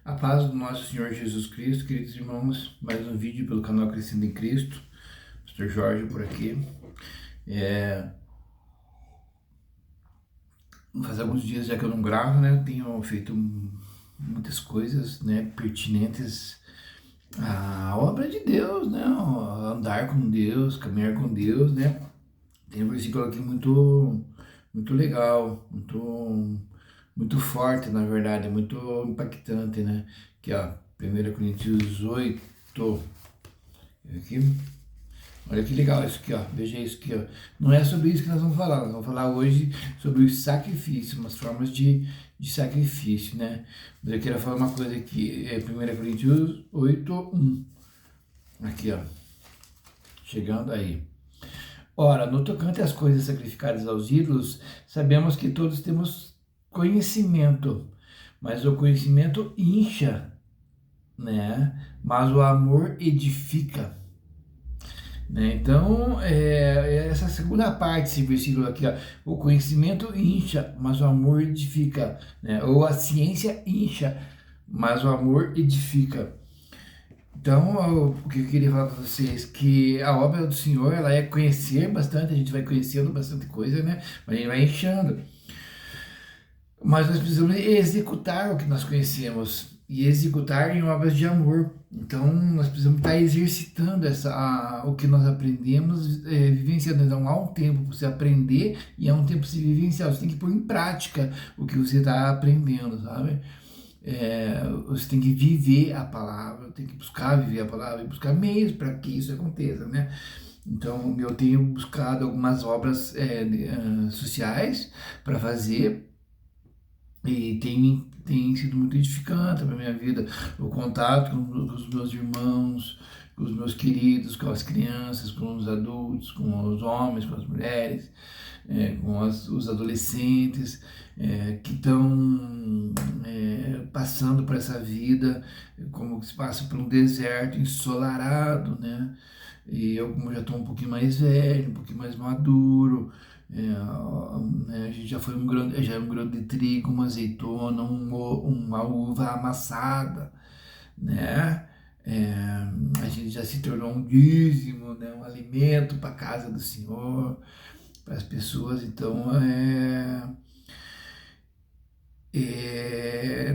A paz do nosso Senhor Jesus Cristo, queridos irmãos, mais um vídeo pelo canal Crescendo em Cristo. Pastor Jorge por aqui. Faz alguns dias já que eu não gravo, né? Eu tenho feito muitas coisas, né, pertinentes à obra de Deus, né? Andar com Deus, caminhar com Deus, né? Tem um versículo aqui muito legal, muito forte, na verdade, muito impactante, né? Que ó, 1 Coríntios 8, aqui. Olha que legal isso aqui, ó. Veja isso aqui, ó. Não é sobre isso que nós vamos falar. Nós vamos falar hoje sobre o sacrifício, umas formas de sacrifício, né? Mas eu quero falar uma coisa aqui. É 1 Coríntios 8, 1. Aqui, ó. Chegando aí. Ora, no tocante às coisas sacrificadas aos ídolos, sabemos que todos temos conhecimento, mas o conhecimento incha, né? Mas o amor edifica. Né? Então, essa segunda parte desse versículo aqui, ó, o conhecimento incha, mas o amor edifica, né? Ou a ciência incha, mas o amor edifica. Então, o que eu queria falar para vocês, que a obra do Senhor, ela é conhecer bastante, a gente vai conhecendo bastante coisa, né? Mas a gente vai inchando. Mas nós precisamos executar o que nós conhecemos e executar em obras de amor. Então, nós precisamos estar exercitando o que nós aprendemos, vivenciando. Então, há um tempo para você aprender e há um tempo para você vivenciar. Você tem que pôr em prática o que você está aprendendo, sabe? Você tem que viver a palavra, tem que buscar viver a palavra e buscar meios para que isso aconteça, né? Então, eu tenho buscado algumas obras sociais para fazer e tem sido muito edificante para a minha vida, o contato com os meus irmãos, com os meus queridos, com as crianças, com os adultos, com os homens, com as mulheres, com os adolescentes que estão passando por essa vida, como que se passa por um deserto ensolarado, né? E eu, como já estou um pouquinho mais velho, um pouquinho mais maduro, a gente já é um grão de trigo, uma azeitona, uma uva amassada, né? A gente já se tornou um dízimo, né? Um alimento para a casa do Senhor, para as pessoas. Então,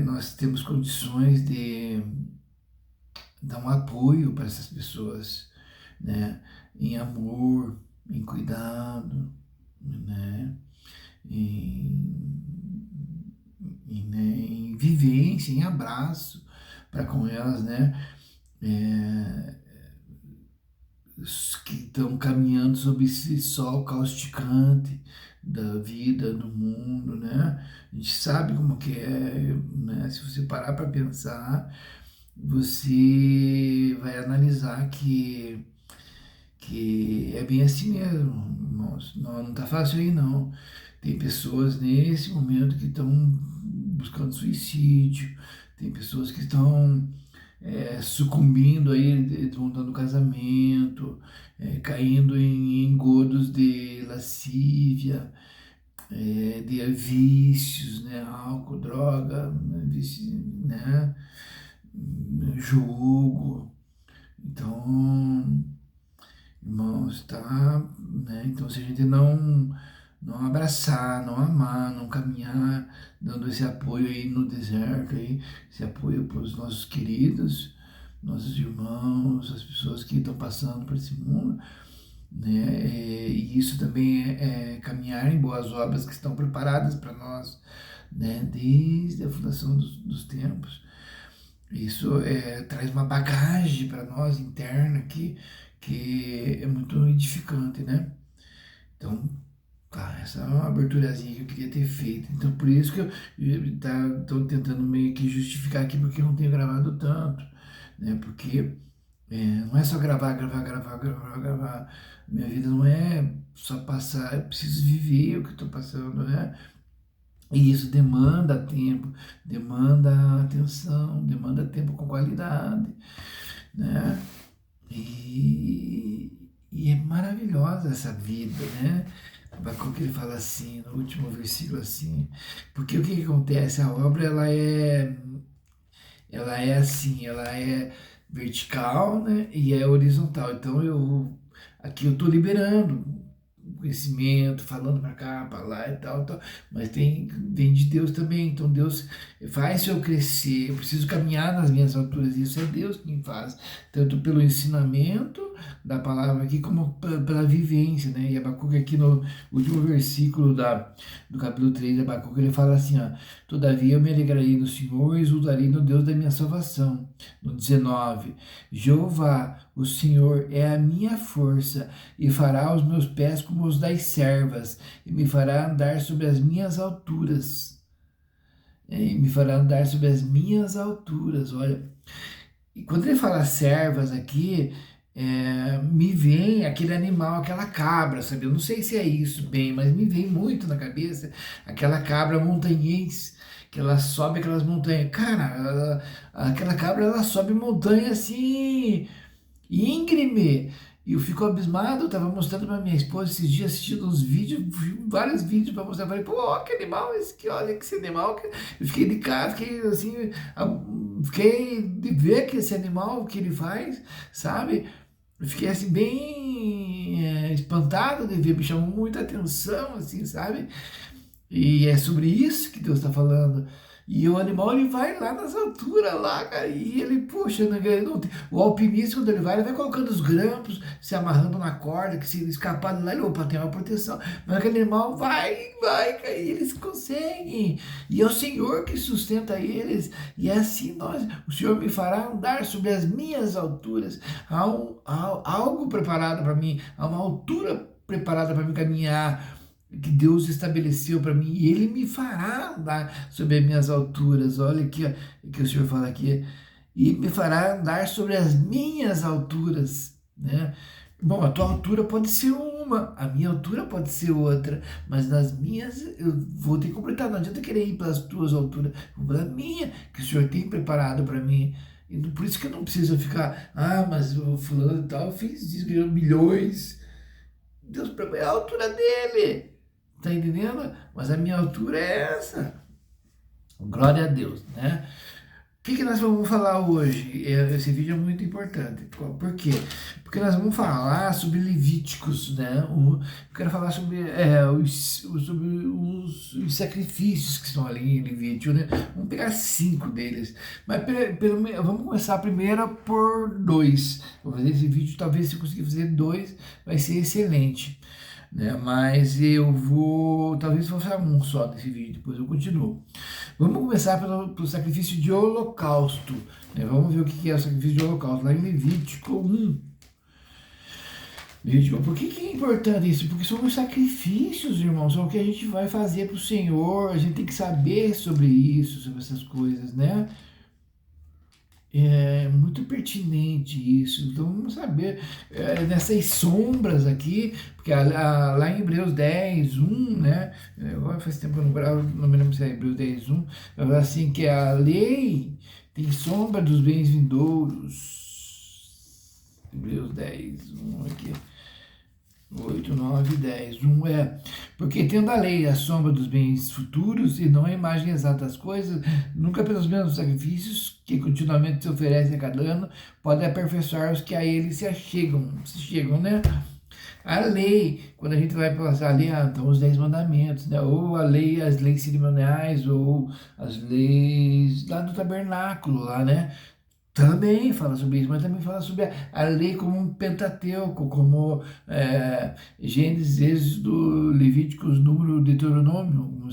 nós temos condições de dar um apoio para essas pessoas, né? Em amor, em cuidado, né? Em vivência, em abraço para com elas, né? Que estão caminhando sob esse sol causticante da vida, do mundo, né? A gente sabe como que é, né? Se você parar para pensar, você vai analisar que é bem assim mesmo, irmãos. Não tá fácil aí, não. Tem pessoas nesse momento que estão buscando suicídio, tem pessoas que estão sucumbindo aí, desmontando o casamento, caindo em engodos de lascívia, de vícios, né? Álcool, droga, né? Jogo. Então, irmãos, tá, né? Então, se a gente não abraçar, não amar, não caminhar, dando esse apoio aí no deserto, aí, esse apoio para os nossos queridos, nossos irmãos, as pessoas que estão passando por esse mundo, né? E isso também é caminhar em boas obras que estão preparadas para nós, né? Desde a fundação dos tempos. Isso traz uma bagagem para nós interna que é muito edificante, né? Então, tá, essa é uma aberturazinha que eu queria ter feito. Então, por isso que eu estou tentando meio que justificar aqui porque eu não tenho gravado tanto, né? Porque não é só gravar. Minha vida não é só passar, eu preciso viver o que estou passando, né? E isso demanda tempo, demanda atenção, demanda tempo com qualidade, né? E é maravilhosa essa vida, né? Abacuque ele fala assim, no último versículo assim, porque o que acontece? A obra ela é assim, ela é vertical, né? E é horizontal. Então aqui eu tô liberando conhecimento, falando para cá, para lá e tal, tal, mas vem de Deus também. Então Deus faz eu crescer. Eu preciso caminhar nas minhas alturas. Isso é Deus quem faz, tanto pelo ensinamento da palavra aqui como pela vivência, né? E Abacuque aqui no último versículo do capítulo 3 de Abacuque, ele fala assim, ó: todavia eu me alegrarei no Senhor e exultarei no Deus da minha salvação. No 19, Jeová, o Senhor é a minha força e fará os meus pés como os das servas e me fará andar sobre as minhas alturas. E me fará andar sobre as minhas alturas, olha. E quando ele fala servas aqui, me vem aquele animal, aquela cabra, sabe? Eu não sei se é isso bem, mas me vem muito na cabeça aquela cabra montanhense, que ela sobe aquelas montanhas. Cara, aquela cabra, ela sobe montanha assim, íngreme. E eu fico abismado, eu tava mostrando pra minha esposa esses dias, assistindo uns vídeos, vários vídeos pra mostrar. Falei, pô, que animal esse aqui, olha que esse animal. Eu fiquei de cara, fiquei assim, fiquei de ver que esse animal que ele faz, sabe? Eu fiquei assim, bem espantado de ver, me chamou muita atenção, assim, sabe? E é sobre isso que Deus está falando. E o animal, ele vai lá nas alturas, lá, cara, e ele, puxa, né, o alpinista, quando ele vai colocando os grampos, se amarrando na corda, que se ele escapar de lá, ele, opa, tem uma proteção. Mas aquele animal vai, cara, e eles conseguem. E é o Senhor que sustenta eles. E é assim o Senhor me fará andar sobre as minhas alturas. Há algo preparado para mim, há uma altura preparada para mim caminhar, que Deus estabeleceu para mim, e Ele me fará andar sobre as minhas alturas. Olha aqui, ó, que o Senhor fala aqui, e me fará andar sobre as minhas alturas, né? Bom, a tua altura pode ser uma, a minha altura pode ser outra, mas nas minhas eu vou ter que completar. Não adianta querer ir pelas tuas alturas, vou pela minha, que o Senhor tem preparado para mim. E por isso que eu não preciso ficar, mas o fulano e tal fez isso, ganhou milhões. Deus, para mim é a altura dele. Tá entendendo? Mas a minha altura é essa. Glória a Deus, né? O que nós vamos falar hoje? Esse vídeo é muito importante. Por quê? Porque nós vamos falar sobre Levíticos, né? Eu quero falar sobre, os sacrifícios que estão ali em Levítico, né? Vamos pegar 5 deles. Mas vamos começar primeiro por 2. Vou fazer esse vídeo, talvez se eu conseguir fazer 2, vai ser excelente, né? Mas talvez vou fazer um só nesse vídeo, depois eu continuo. Vamos começar pelo sacrifício de holocausto, né? Vamos ver o que é o sacrifício de holocausto, lá em Levítico 1. Por que é importante isso? Porque são os sacrifícios, irmãos, são o que a gente vai fazer para o Senhor, a gente tem que saber sobre isso, sobre essas coisas, né? É muito pertinente isso. Então vamos saber nessas sombras aqui, porque lá em Hebreus 10:1, né? Agora faz tempo que eu não gravo, não me lembro se é Hebreus 10:1, assim que a lei tem sombra dos bens vindouros. Hebreus 10:1 aqui. 8, 9, 10. Porque tendo a lei a sombra dos bens futuros e não a imagem exata das coisas, nunca pelos mesmos sacrifícios que continuamente se oferecem a cada ano, pode aperfeiçoar os que a ele se chegam, né? A lei, quando a gente vai passar ali, então os 10 mandamentos, né? Ou as leis cerimoniais, ou as leis lá do tabernáculo, lá, né? Também fala sobre isso, mas também fala sobre a lei como um Pentateuco, como Gênesis, Êxodo, Levíticos, Número, Deuteronômio.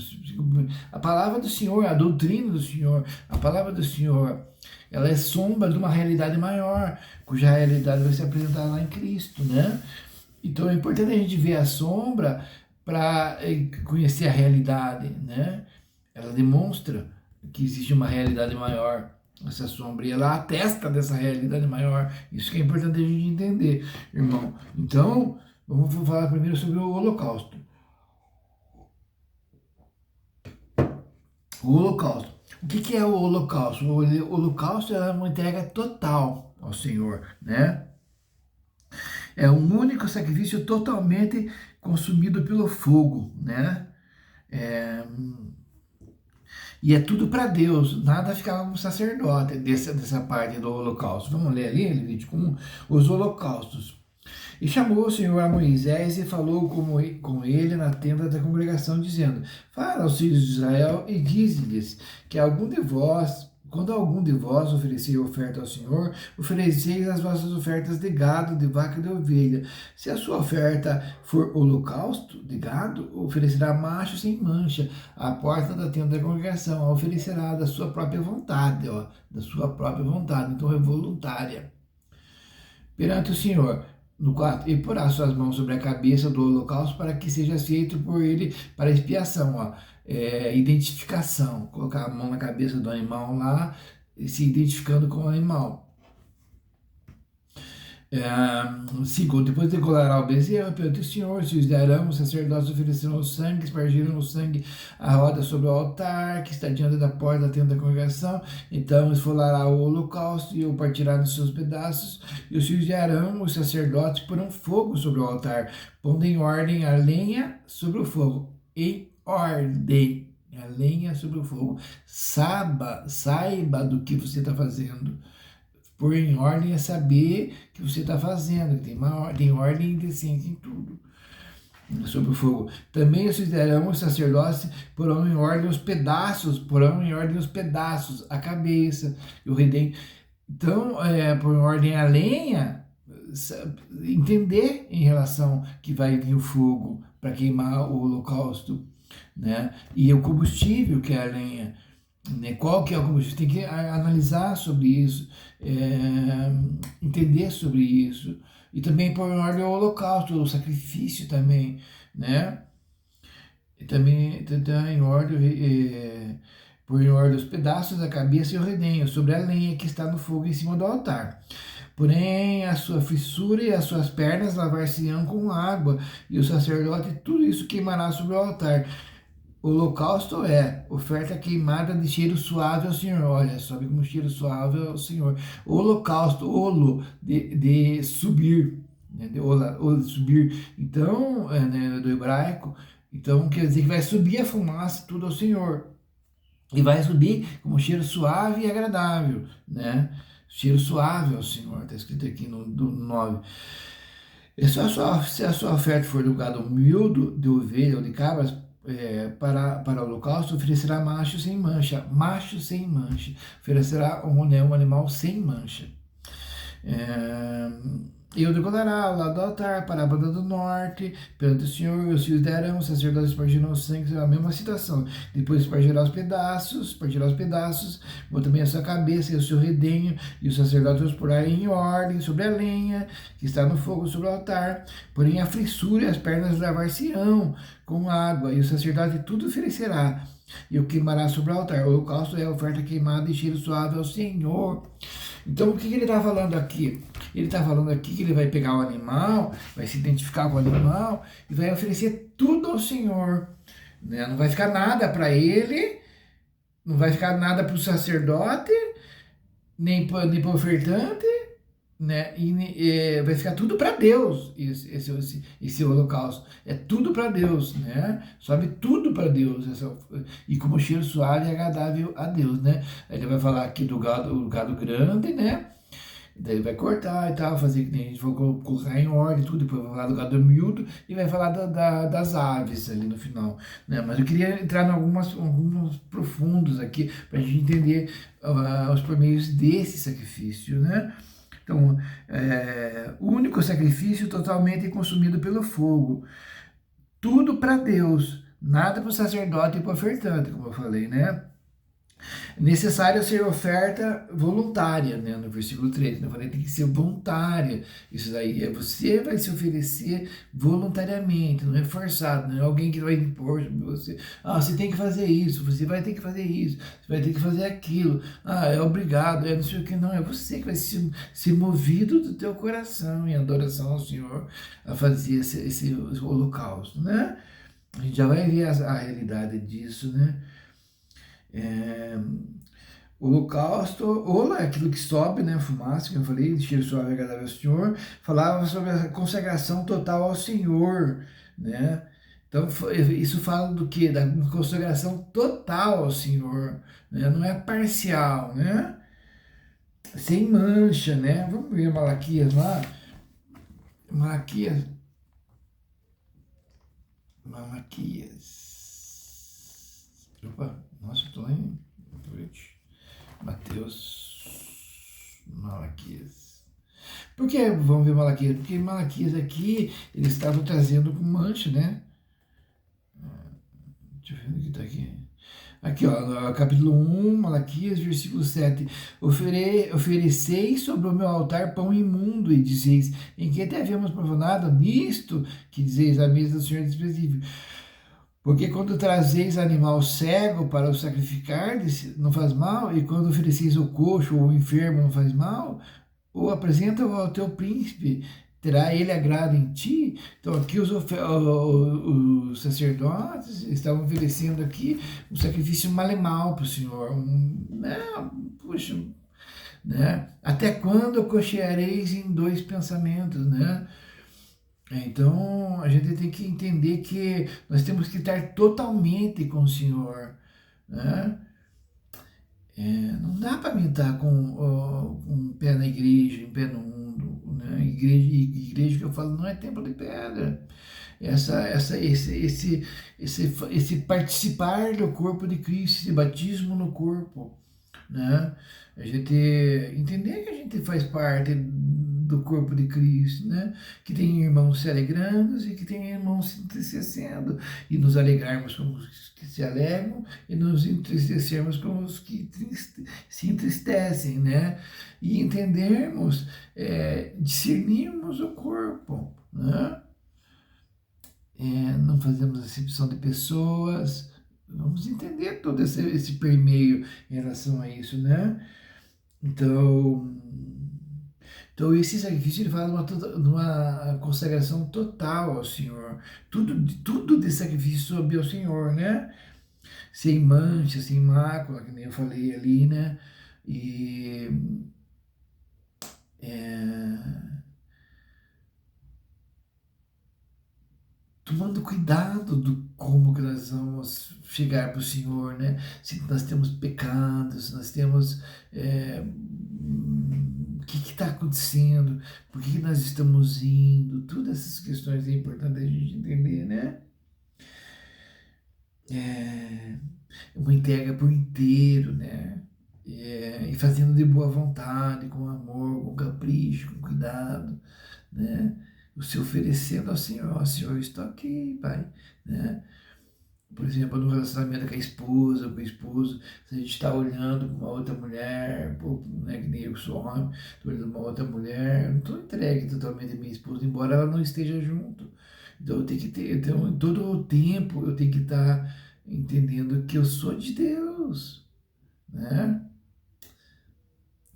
A palavra do Senhor, a doutrina do Senhor, a palavra do Senhor, ela é sombra de uma realidade maior, cuja realidade vai se apresentar lá em Cristo, né? Então é importante a gente ver a sombra para conhecer a realidade, né? Ela demonstra que existe uma realidade maior. Essa sombra, e ela atesta dessa realidade maior. Isso que é importante a gente entender, irmão. Então, vamos falar primeiro sobre o holocausto. O holocausto. O que é o holocausto? O holocausto é uma entrega total ao Senhor, né? É um único sacrifício totalmente consumido pelo fogo, né? E é tudo para Deus, nada ficava com o sacerdote dessa parte do holocausto. Vamos ler ali, Levítico 1, os holocaustos. E chamou o Senhor a Moisés e falou com ele na tenda da congregação, dizendo: Fala aos filhos de Israel e dize-lhes que quando algum de vós oferecer oferta ao Senhor, ofereceis as vossas ofertas de gado, de vaca e de ovelha. Se a sua oferta for holocausto de gado, oferecerá macho sem mancha, à porta da tenda da congregação. A oferecerá da sua própria vontade, da sua própria vontade, então é voluntária. Perante o Senhor, no 4, e porá suas mãos sobre a cabeça do holocausto para que seja feito por ele para expiação, identificação, colocar a mão na cabeça do animal lá, se identificando com o animal. Segundo, depois decolará o bezerro perante o Senhor, se os de Arão, os sacerdotes oferecerão o sangue, espargiram o sangue a roda sobre o altar, que está diante da porta da tenda da congregação, então esfolará o holocausto e o partirá nos seus pedaços, e os filhos de Arão, os sacerdotes, porão fogo sobre o altar, pondo em ordem a lenha sobre o fogo, em ordem, a lenha sobre o fogo, saiba do que você está fazendo. Pôr em ordem é saber que você está fazendo, tem ordem e decência em tudo. Sobre o fogo. Também os fizeram os sacerdotes, porão em ordem os pedaços, a cabeça e o redém. Então, por ordem a lenha, entender em relação que vai vir o fogo para queimar o holocausto, né? E o combustível, que é a lenha. Qual que é o combustível? Tem que analisar sobre isso, entender sobre isso. E também pôr em ordem o holocausto, o sacrifício também, né? E também tentar em ordem, pôr em ordem os pedaços da cabeça e o redenho, sobre a lenha que está no fogo em cima do altar. Porém, a sua fissura e as suas pernas lavar-se-ão com água, e o sacerdote tudo isso queimará sobre o altar. O holocausto é oferta queimada de cheiro suave ao Senhor. Olha, sobe como cheiro suave ao Senhor. O holocausto, olo, de subir, né? De subir. Então, né, do hebraico, então quer dizer que vai subir a fumaça tudo ao Senhor. E vai subir como cheiro suave e agradável, né? Cheiro suave ao Senhor, está escrito aqui no 9. Se a sua oferta for do gado miúdo, de ovelha ou de cabras, para o holocausto, oferecerá macho sem mancha, oferecerá um animal sem mancha. E o decolará ao lado do altar, para a banda do norte, perante o Senhor, e os filhos de Arão, os sacerdotes espargirão o sangue, a mesma situação. Depois partirá os pedaços, ou também a sua cabeça e o seu redenho, e os sacerdotes os porá em ordem sobre a lenha, que está no fogo sobre o altar. Porém a frissura e as pernas lavar-se-ão com água, e o sacerdote tudo oferecerá, e o queimará sobre o altar. O holocausto é a oferta queimada e cheiro suave ao Senhor. Então, o que ele está falando aqui? Ele está falando aqui que ele vai pegar o animal, vai se identificar com o animal e vai oferecer tudo ao Senhor. Né? Não vai ficar nada para ele, não vai ficar nada para o sacerdote, nem para o ofertante, né? E vai ficar tudo para Deus, esse holocausto. É tudo para Deus, né? Sobe tudo para Deus. E como cheiro suave e agradável a Deus, né? Aí ele vai falar aqui do gado grande, né? Daí vai cortar e tal, fazer que a gente for colocar em ordem tudo, depois vai falar do gado miúdo e vai falar das aves ali no final, né? Mas eu queria entrar em alguns profundos aqui para a gente entender os pormeios desse sacrifício, né? Então, o único sacrifício totalmente consumido pelo fogo. Tudo para Deus, nada para o sacerdote e para o ofertante, como eu falei, né? Necessário ser oferta voluntária, né? No versículo 3, eu falei, tem que ser voluntária. Isso daí você vai se oferecer voluntariamente, não é forçado, não é alguém que vai impor sobre você. Você tem que fazer isso, você vai ter que fazer isso, você vai ter que fazer aquilo. É obrigado, não sei o que, não. É você que vai ser movido do teu coração em adoração ao Senhor a fazer esse holocausto, né? A gente já vai ver a realidade disso, né? O holocausto, é aquilo que sobe, né, fumaça, que eu falei, de cheiro suave e agradável ao Senhor, falava sobre a consagração total ao Senhor, né? Então, isso fala do quê? Da consagração total ao Senhor, né? Não é parcial, né? Sem mancha, né? Vamos ver Malaquias lá. Malaquias. Malaquias. Opa, nossa, eu tô lá em Mateus. Malaquias. Por que vamos ver Malaquias? Porque Malaquias aqui, eles estavam trazendo com mancha, né? Deixa eu ver o que está aqui. Aqui, ó, capítulo 1, Malaquias, versículo 7. Ofereceis sobre o meu altar pão imundo, e dizeis, em que te havíamos profanado? Nisto que dizeis, a mesa do Senhor é desprezível. Porque quando trazeis animal cego para o sacrificar, não faz mal, e quando ofereceis o coxo ou o enfermo, não faz mal, ou apresenta-o ao teu príncipe, terá ele agrado em ti? Então aqui os sacerdotes estavam oferecendo aqui um sacrifício malemal para o Senhor. Puxa, né? Até quando cocheareis em dois pensamentos, né? Então a gente tem que entender que nós temos que estar totalmente com o Senhor, né? Não dá para mim estar com um pé na igreja, um pé no mundo, né? Igreja que eu falo não é templo de pedra. Esse participar do corpo de Cristo, esse batismo no corpo, né? A gente entender que a gente faz parte do corpo de Cristo, né? Que tem irmãos se alegrando e que tem irmãos se entristecendo, e nos alegrarmos com os que se alegram e nos entristecermos com os que se entristecem, né? E entendermos, discernirmos o corpo, né? Não fazemos acepção de pessoas, vamos entender todo esse permeio em relação a isso, né? Então, esse sacrifício ele fala de uma consagração total ao Senhor, tudo de sacrifício sob ao Senhor, né? Sem mancha, sem mácula, que nem eu falei ali, né? E tomando cuidado do como que nós vamos chegar para o Senhor, né? Se nós temos pecados, se nós temos o que está acontecendo, por que nós estamos indo, todas essas questões é importante a gente entender, né? Uma entrega por inteiro, né? E fazendo de boa vontade, com amor, com capricho, com cuidado, né? O se oferecendo ao Senhor, ó Senhor, eu estou aqui, Pai, né? Por exemplo, no relacionamento com a esposa, com o esposo, se a gente está olhando para uma outra mulher, pô, né, que nem eu que sou homem, estou olhando para uma outra mulher, eu não estou entregue totalmente à minha esposa, embora ela não esteja junto. Então eu tenho que ter, então, todo o tempo eu tenho que estar entendendo que eu sou de Deus, né?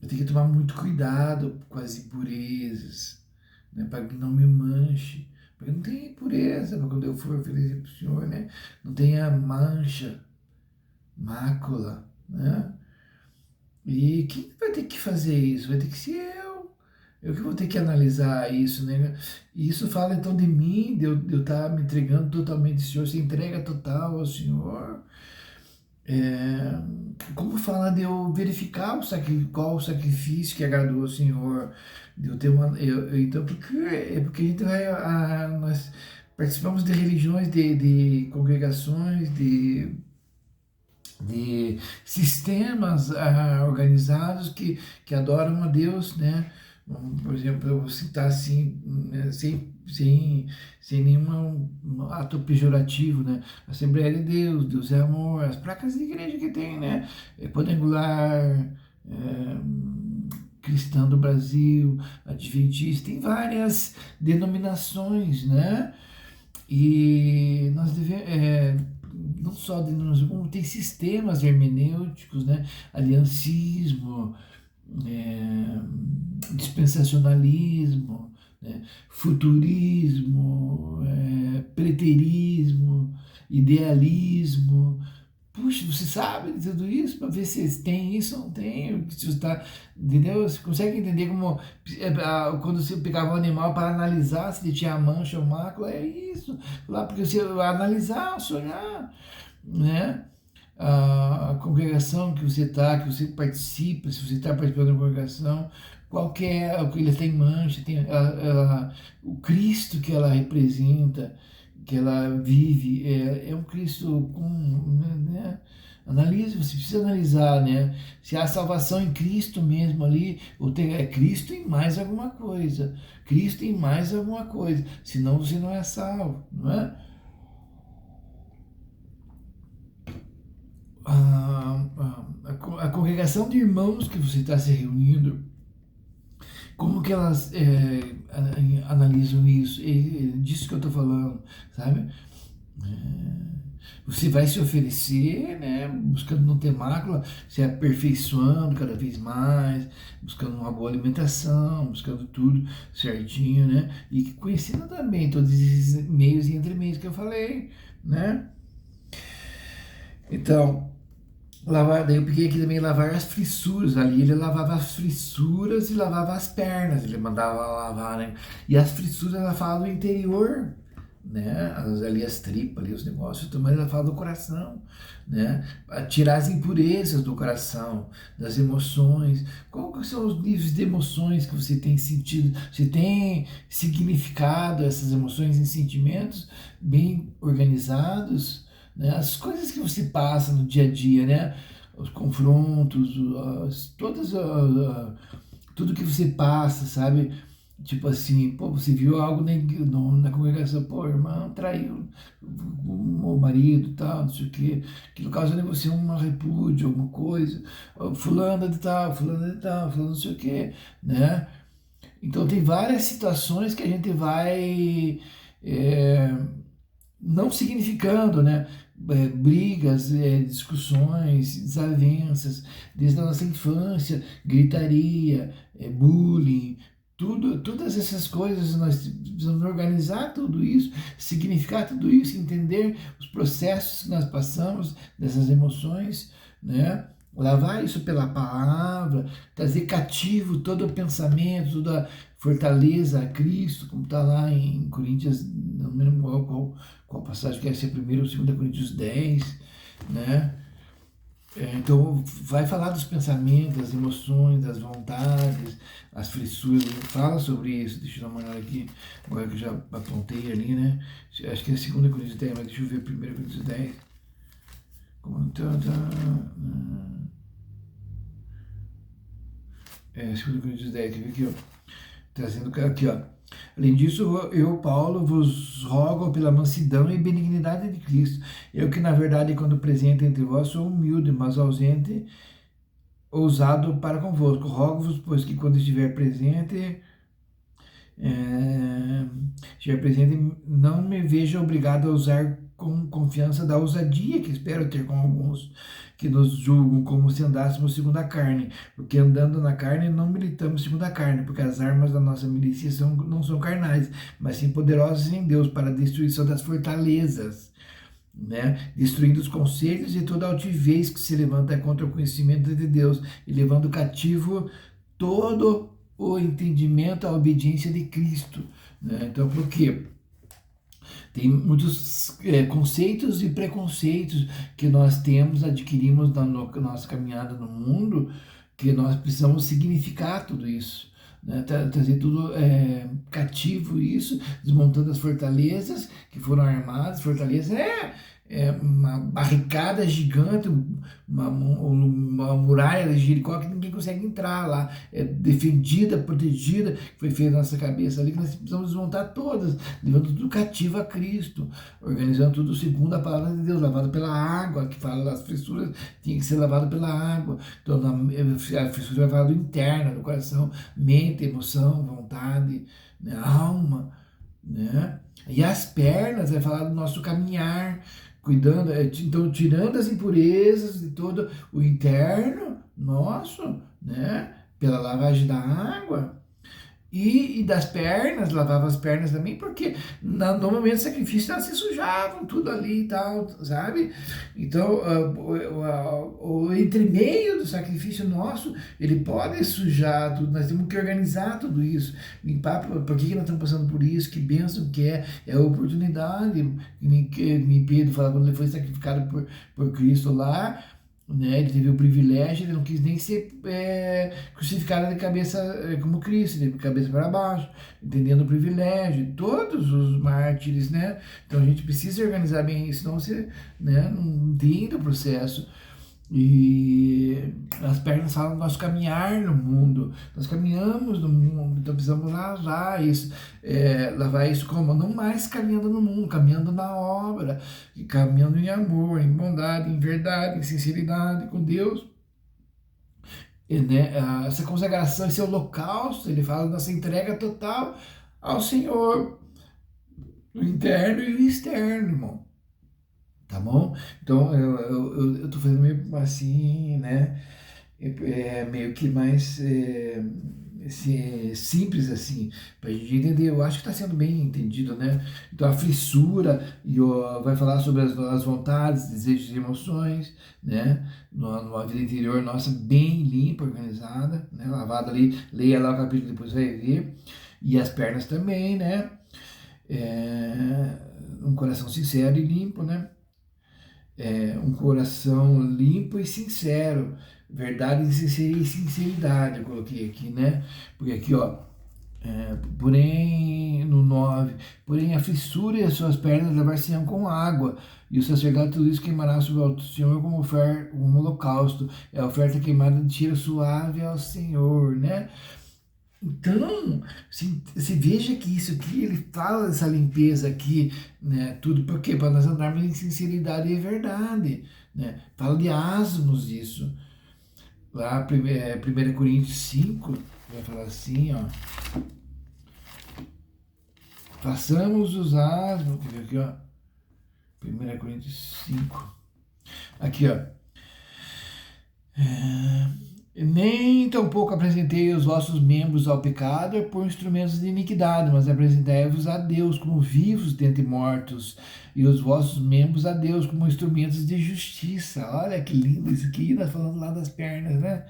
Eu tenho que tomar muito cuidado com as impurezas, né, para que não me manche, porque não tem impureza, para quando eu for oferecer para o Senhor, né, não tenha mancha, mácula, né? E quem vai ter que fazer isso? Vai ter que ser eu. Eu que vou ter que analisar isso, né? E isso fala então de mim, de eu estar me entregando totalmente ao Senhor, se entrega total ao Senhor. Como fala de eu verificar qual o sacrifício que agradou ao Senhor, de eu ter então porque a gente nós participamos de religiões, de congregações, de sistemas organizados que adoram a Deus, né? Por exemplo, eu vou citar assim, né, sem nenhum ato pejorativo, né? Assembleia de Deus, Deus é amor, as placas de igreja que tem, né? Quadrangular, Cristã do Brasil, Adventista, tem várias denominações, né? E nós devemos, não só denominações, como tem sistemas hermenêuticos, né? Aliancismo, dispensacionalismo, né? Futurismo, preterismo, idealismo, Puxa, você sabe de tudo isso para ver se tem isso ou não tem, se você tá, entendeu? Você consegue entender como quando você pegava um animal para analisar se ele tinha mancha ou mácula, é isso. Lá porque você vai analisar, você olhar, né? A congregação que você participa, se você está participando da congregação, qual que é, o que ele tem mancha, tem o Cristo que ela representa, que ela vive, é um Cristo com, né? Analise, você precisa analisar, né? Se há salvação em Cristo mesmo ali, ou tem, é Cristo em mais alguma coisa, Cristo em mais alguma coisa, senão você não é salvo, não é? A congregação de irmãos que você está se reunindo, como que elas analisam isso? É disso que eu estou falando, sabe? Você vai se oferecer, né? Buscando não ter mácula, se aperfeiçoando cada vez mais, buscando uma boa alimentação, buscando tudo certinho, né? E conhecendo também todos esses meios e entremeios que eu falei, né? Então, lavar, daí eu peguei aqui também lavar as fissuras. Ali ele lavava as fissuras e lavava as pernas, ele mandava lavar, né? E as fissuras ela fala do interior, né? Ali as tripas, ali os negócios, mas ela fala do coração, né? Tirar as impurezas do coração, das emoções. Qual que são os níveis de emoções que você tem sentido? Você tem significado essas emoções em sentimentos bem organizados? Né? As coisas que você passa no dia a dia, né? Os confrontos, tudo que você passa, sabe? Tipo assim, pô, você viu algo na congregação, pô, irmão traiu o marido e tal, não sei o quê, aquilo causa em você uma repúdio, alguma coisa, fulano de tal, fulano de tal, fulano não sei o quê, né? Então tem várias situações que a gente vai é, não significando, né? Brigas, discussões, desavenças, desde a nossa infância, gritaria, bullying, todas essas coisas, nós precisamos organizar tudo isso, significar tudo isso, entender os processos que nós passamos dessas emoções, né? Lavar isso pela palavra, trazer cativo todo o pensamento, toda a fortaleza a Cristo, como está lá em Coríntios, não me lembro qual passagem que é, se é 1º ou 2 Coríntios 10, né? Então, vai falar dos pensamentos, das emoções, das vontades, as frissuras, fala sobre isso. Deixa eu dar uma olhada aqui, agora que eu já apontei ali, né? Acho que é 2 Coríntios 10, mas deixa eu ver 1 Coríntios 10. É, 2 Coríntios 10, quer ver aqui, ó. Trazendo aqui, ó. Além disso, eu, Paulo, vos rogo pela mansidão e benignidade de Cristo. Eu que, na verdade, quando presente entre vós, sou humilde, mas ausente, ousado para convosco. Rogo-vos, pois, que quando estiver presente, não me veja obrigado a usar com confiança da ousadia que espero ter com alguns que nos julgam como se andássemos segundo a carne, porque andando na carne não militamos segundo a carne, porque as armas da nossa milícia não são carnais, mas sim poderosas em Deus para a destruição das fortalezas, né? Destruindo os conselhos e toda altivez que se levanta contra o conhecimento de Deus e levando cativo todo o entendimento à obediência de Cristo, né? Então, por quê? Tem muitos conceitos e preconceitos que nós temos, adquirimos na nossa caminhada no mundo, que nós precisamos significar tudo isso, né? Trazer tudo cativo isso, desmontando as fortalezas que foram armadas. Fortaleza é uma barricada gigante, uma muralha de Jericó que ninguém consegue entrar lá, é defendida, protegida, que foi feita na nossa cabeça ali, que nós precisamos desmontar todas, levando tudo cativo a Cristo, organizando tudo segundo a palavra de Deus, lavado pela água, que fala das fissuras, tinha que ser lavado pela água. Então a fissura é lavado interna, do coração, mente, emoção, vontade, né, alma, né? E as pernas, vai falar do nosso caminhar, cuidando, então tirando as impurezas de todo o interno nosso, né? Pela lavagem da água, E das pernas, lavava as pernas também, porque no momento do sacrifício elas se sujavam, tudo ali e tal, sabe? Então, o entremeio do sacrifício nosso, ele pode sujar tudo, nós temos que organizar tudo isso, limpar, por que nós estamos passando por isso, que bênção que é a oportunidade, que Pedro fala quando ele foi sacrificado por Cristo lá, né? Ele teve o privilégio, ele não quis nem ser crucificado de cabeça como Cristo, de cabeça para baixo, entendendo o privilégio, todos os mártires, né? Então a gente precisa organizar bem isso, senão você, né, não entende o processo. E as pernas falam do nosso caminhar no mundo, nós caminhamos no mundo, então precisamos lavar isso, lavar isso como? Não mais caminhando no mundo, caminhando na obra, e caminhando em amor, em bondade, em verdade, em sinceridade com Deus. E, né, essa consagração, esse holocausto, ele fala da nossa entrega total ao Senhor, o interno e o externo, irmão. Tá bom? Então, eu tô fazendo meio assim, né? Meio que mais simples assim, pra gente entender. Eu acho que está sendo bem entendido, né? Então, a frissura, vai falar sobre as vontades, desejos e emoções, né? Numa vida interior nossa bem limpa, organizada, né? Lavada ali, leia lá o capítulo, depois vai ver. E as pernas também, né? Um coração sincero e limpo, né? Um coração limpo e sincero, verdade e sinceridade, eu coloquei aqui, né? Porque aqui, ó, porém, no 9, porém a fissura e as suas pernas lavar-se-ão com água, e o sacerdote tudo isso queimará sobre o alto do Senhor como holocausto, é a oferta queimada de tiro suave ao Senhor, né? Então, se veja que isso aqui, ele fala dessa limpeza aqui, né? Tudo por quê? Para nós andarmos em sinceridade e verdade, né? Fala de asmos isso. Lá, 1 Coríntios 5, vai falar assim, ó. Façamos os asmos, aqui, ó. 1 Coríntios 5. Aqui, ó. Nem tampouco apresentei os vossos membros ao pecado por instrumentos de iniquidade, mas apresentai-vos a Deus como vivos dentre mortos, e os vossos membros a Deus como instrumentos de justiça. Olha que lindo isso aqui, nós falando lá das pernas, né?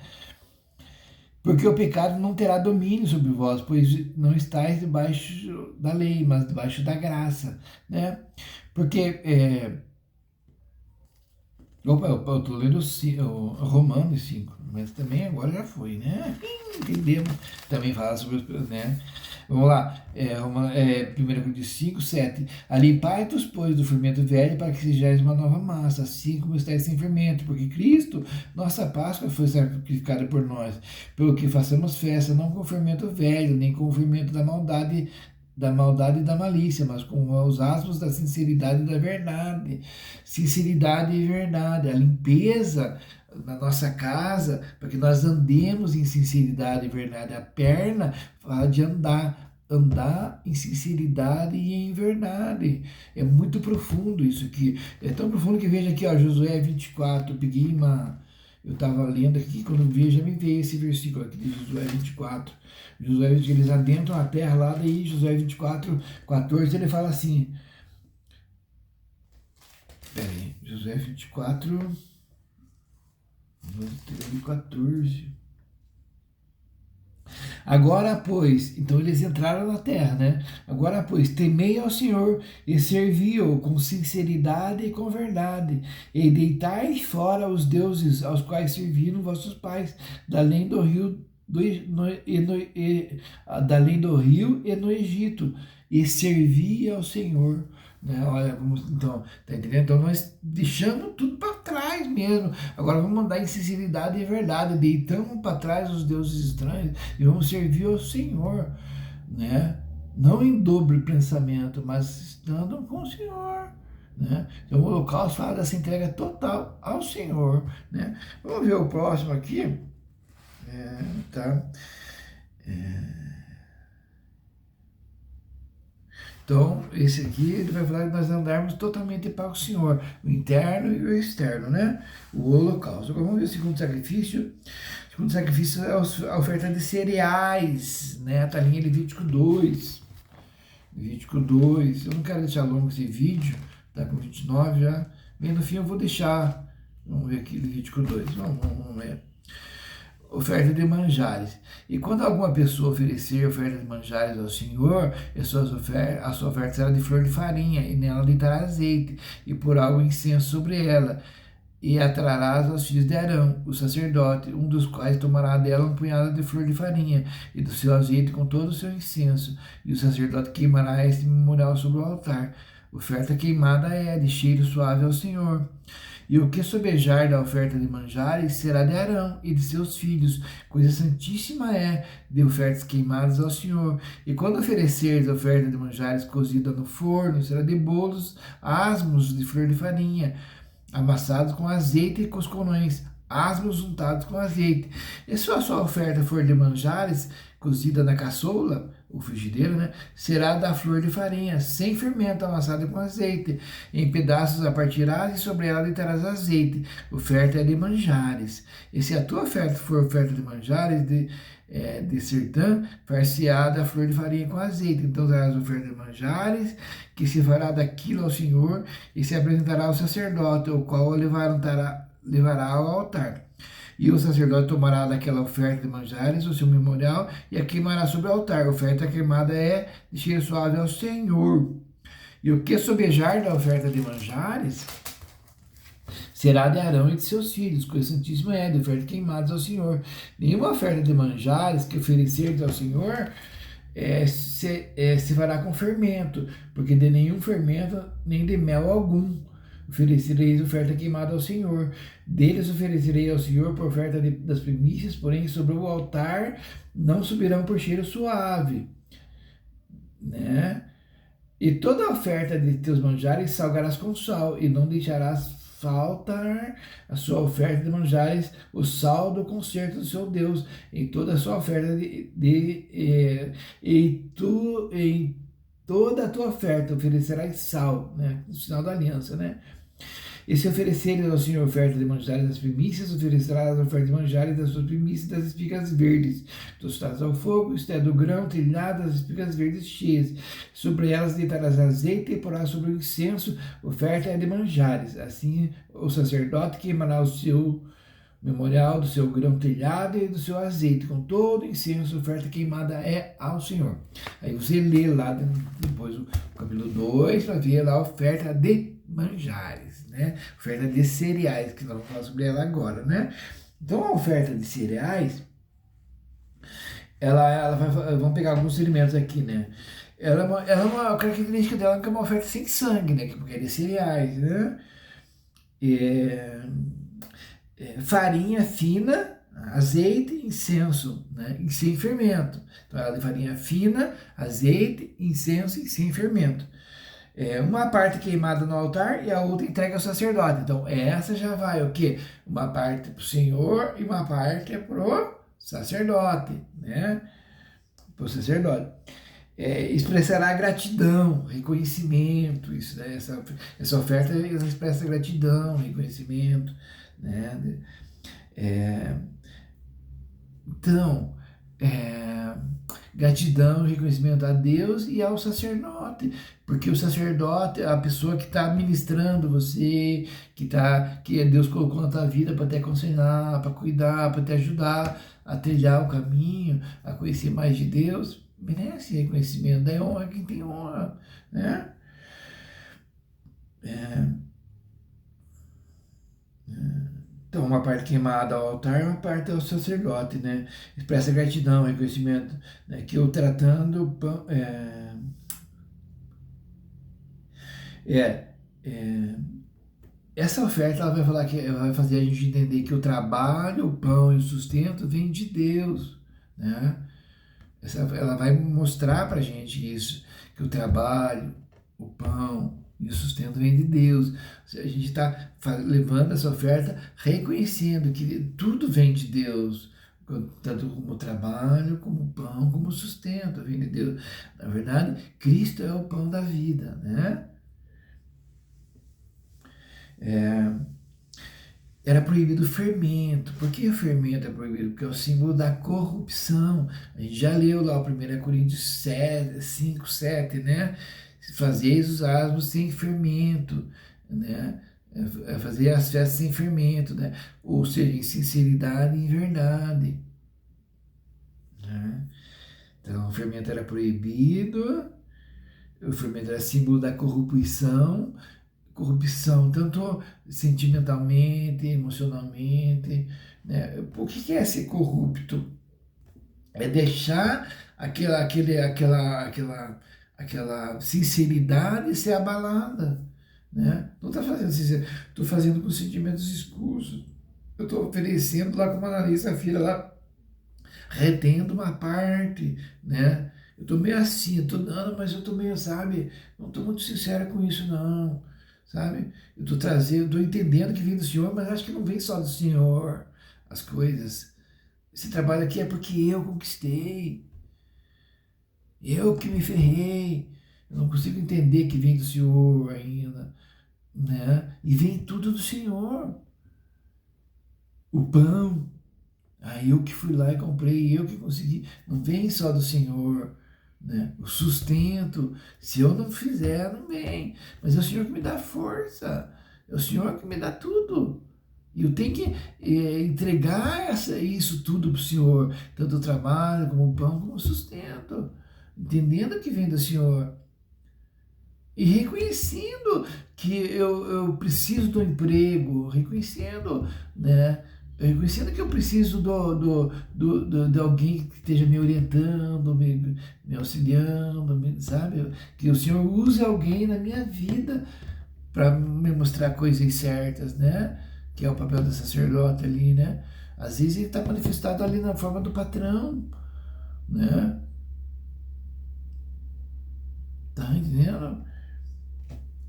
Porque o pecado não terá domínio sobre vós, pois não estáis debaixo da lei, mas debaixo da graça, né? Porque opa, eu estou lendo o Romanos 5, mas também agora já foi, né? Entendemos. Também fala sobre os, né? Vamos lá, 1 Coríntios 5, 7. Alimpai-vos, pois, do fermento velho, para que sejais uma nova massa, assim como estáis sem fermento, porque Cristo, nossa Páscoa, foi sacrificada por nós, pelo que façamos festa, não com o fermento velho, nem com o fermento da maldade e da malícia, mas com os asmos da sinceridade e da verdade. Sinceridade e verdade, a limpeza na nossa casa, para que nós andemos em sinceridade e verdade. A perna fala de andar em sinceridade e em verdade. É muito profundo isso aqui. É tão profundo que veja aqui, ó, Josué 24, eu estava lendo aqui, quando vi, já me veio esse versículo aqui de Josué 24. Josué, eles adentram a terra lá, daí Josué 24, 14, ele fala assim, peraí, Josué 24, 14. Agora, pois, então eles entraram na terra, né? Agora, pois, temei ao Senhor e servi-o com sinceridade e com verdade, e deitai fora os deuses aos quais serviram vossos pais, da além do rio da além do rio e no Egito, e servi ao Senhor. Né? Olha, então, tá entendendo? Então nós deixamos tudo para trás mesmo. Agora vamos andar em sinceridade e verdade. Deitamos para trás os deuses estranhos e vamos servir ao Senhor, né? Não em dobre pensamento, mas estando com o Senhor. Né? Então o holocausto fala dessa entrega total ao Senhor. Né? Vamos ver o próximo aqui. Tá? Então, esse aqui, ele vai falar que nós andarmos totalmente para o Senhor, o interno e o externo, né? O holocausto. Agora vamos ver o segundo sacrifício. segundo sacrifício é a oferta de cereais, né? Tá ali em Levítico 2. Levítico 2. Eu não quero deixar longo esse vídeo, tá com 29 já. Bem no fim eu vou deixar. Vamos ver aqui, Levítico 2. Vamos ver. Oferta de manjares. E quando alguma pessoa oferecer oferta de manjares ao Senhor, a sua oferta será de flor de farinha, e nela deitará azeite, e porá o incenso sobre ela, e a trarás aos filhos de Arão, o sacerdote, um dos quais tomará dela um punhado de flor de farinha, e do seu azeite com todo o seu incenso, e o sacerdote queimará este memorial sobre o altar. Oferta queimada é de cheiro suave ao Senhor. E o que sobejar da oferta de manjares será de Arão e de seus filhos, coisa santíssima é, de ofertas queimadas ao Senhor. E quando ofereceres a oferta de manjares cozida no forno, será de bolos asmos de flor de farinha, amassados com azeite e coscorões, asmos untados com azeite. E se a sua oferta for de manjares, cozida na caçoula, o frigideiro, né, será da flor de farinha, sem fermento, amassada com azeite. Em pedaços a partirás e sobre ela deitarás azeite. Oferta é de manjares. E se a tua oferta for oferta de manjares, de sertã, far-se-á da flor de farinha com azeite. Então darás oferta de manjares, que se fará daquilo ao Senhor, e se apresentará ao sacerdote, o qual o levará ao altar. E o sacerdote tomará daquela oferta de manjares o seu memorial e a queimará sobre o altar. A oferta queimada é de cheiro suave ao Senhor. E o que sobejar da oferta de manjares será de Arão e de seus filhos, coisa santíssima é, de oferta queimadas ao Senhor. Nenhuma oferta de manjares que oferecerdes ao Senhor se fará com fermento, porque de nenhum fermento, nem de mel algum oferecereis oferta queimada ao Senhor. Deles oferecerei ao Senhor por oferta das primícias, porém sobre o altar não subirão por cheiro suave, né? E toda a oferta de teus manjares salgarás com sal, e não deixarás faltar a sua oferta de manjares, o sal do concerto do seu Deus, em toda a sua oferta em toda a tua oferta oferecerás sal, né? No sinal da aliança, né? E se ofereceres ao Senhor oferta de manjares das primícias, oferecerás a oferta de manjares das suas primícias das espigas verdes, tostadas ao fogo, isto é, do grão trilhado, das espigas verdes cheias. Sobre elas deitarás azeite e porás sobre o incenso, oferta é de manjares. Assim o sacerdote queimará o seu memorial do seu grão trilhado e do seu azeite, com todo incenso, oferta queimada é ao Senhor. Aí você lê lá depois o capítulo 2 para ver lá a oferta de manjares, né? Oferta de cereais, que nós vamos falar sobre ela agora, né? Então a oferta de cereais, ela vai, vamos pegar alguns elementos aqui, né? A característica dela é que é uma oferta sem sangue, né? Porque é de cereais, né? Farinha fina, azeite, incenso, né? E sem fermento. Então ela é de farinha fina, azeite, incenso e sem fermento. Uma parte queimada no altar e a outra entregue ao sacerdote. Então essa já vai o quê? Uma parte para o Senhor e uma parte é pro sacerdote, né? Pro sacerdote. Expressará gratidão, reconhecimento, isso, né? Essa oferta expressa gratidão, reconhecimento, né? Então, gratidão, reconhecimento a Deus e ao sacerdote, porque o sacerdote é a pessoa que está administrando você, que Deus colocou na tua vida para te aconselhar, para cuidar, para te ajudar a trilhar o caminho, a conhecer mais de Deus, merece reconhecimento, dá honra a quem tem honra, né? Então, uma parte queimada ao altar e uma parte ao sacerdote, né? Expressa gratidão, reconhecimento, né? Que eu tratando o pão, essa oferta ela vai falar que ela vai fazer a gente entender que o trabalho, o pão e o sustento vem de Deus, né? Ela vai mostrar pra gente isso, que o trabalho, o pão e o sustento vem de Deus. A gente está levando essa oferta reconhecendo que tudo vem de Deus, tanto como o trabalho, como o pão, como o sustento vem de Deus. Na verdade, Cristo é o pão da vida, né? era proibido o fermento. Por que o fermento é proibido? Porque é o símbolo da corrupção. A gente já leu lá o 1 Coríntios 7, 5, 7, né? Fazeis os asmos sem fermento, né? Fazer as festas sem fermento, né? Ou seja, em sinceridade e em verdade, né? Então, o fermento era proibido, o fermento era símbolo da corrupção, tanto sentimentalmente, emocionalmente, né? O que é ser corrupto? É deixar aquela sinceridade ser abalada, né? Não está fazendo sincero, estou fazendo com sentimentos escusos. Eu estou oferecendo lá como analista, a filha lá retendo uma parte, né? Eu tô meio assim, eu tô dando, mas eu tô meio, sabe? Não tô muito sincero com isso, não, sabe? Eu tô trazendo, tô entendendo que vem do Senhor, mas acho que não vem só do Senhor as coisas. Esse trabalho aqui é porque eu conquistei, eu que me ferrei. Eu não consigo entender que vem do Senhor ainda, né? E vem tudo do Senhor. O pão, aí eu que fui lá e comprei, eu que consegui. Não vem só do Senhor, né? O sustento, se eu não fizer, não vem. Mas é o Senhor que me dá força, é o Senhor que me dá tudo. E eu tenho que entregar isso tudo para o Senhor, tanto o trabalho, como o pão, como o sustento. Entendendo que vem do Senhor. E reconhecendo que eu preciso do emprego, reconhecendo, né? Reconhecendo que eu preciso de alguém que esteja me orientando, me auxiliando, sabe? Que o Senhor use alguém na minha vida para me mostrar coisas certas, né? Que é o papel do sacerdote ali, né? Às vezes ele está manifestado ali na forma do patrão, né? Tá entendendo?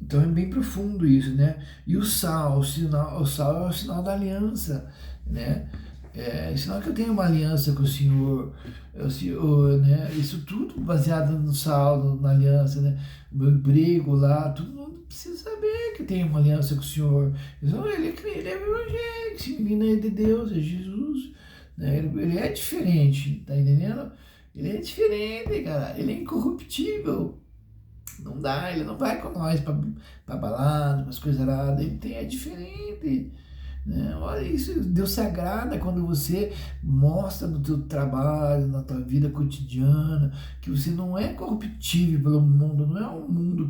Então é bem profundo isso, né? E o sal é o sinal da aliança, né? É sinal que eu tenho uma aliança com o Senhor, o Senhor, né? Isso tudo baseado no sal, na aliança, né? O meu emprego lá, todo mundo precisa saber que tem uma aliança com o Senhor. Então, ele é evangélico, esse menino é de Deus, é Jesus, né? Ele é diferente, tá entendendo? Ele é diferente, cara. Ele é incorruptível. Não dá, ele não vai com nós pra balada, umas coisas erradas, é diferente. Né? Olha isso, Deus se agrada quando você mostra no teu trabalho, na tua vida cotidiana, que você não é corruptível pelo mundo, não é um mundo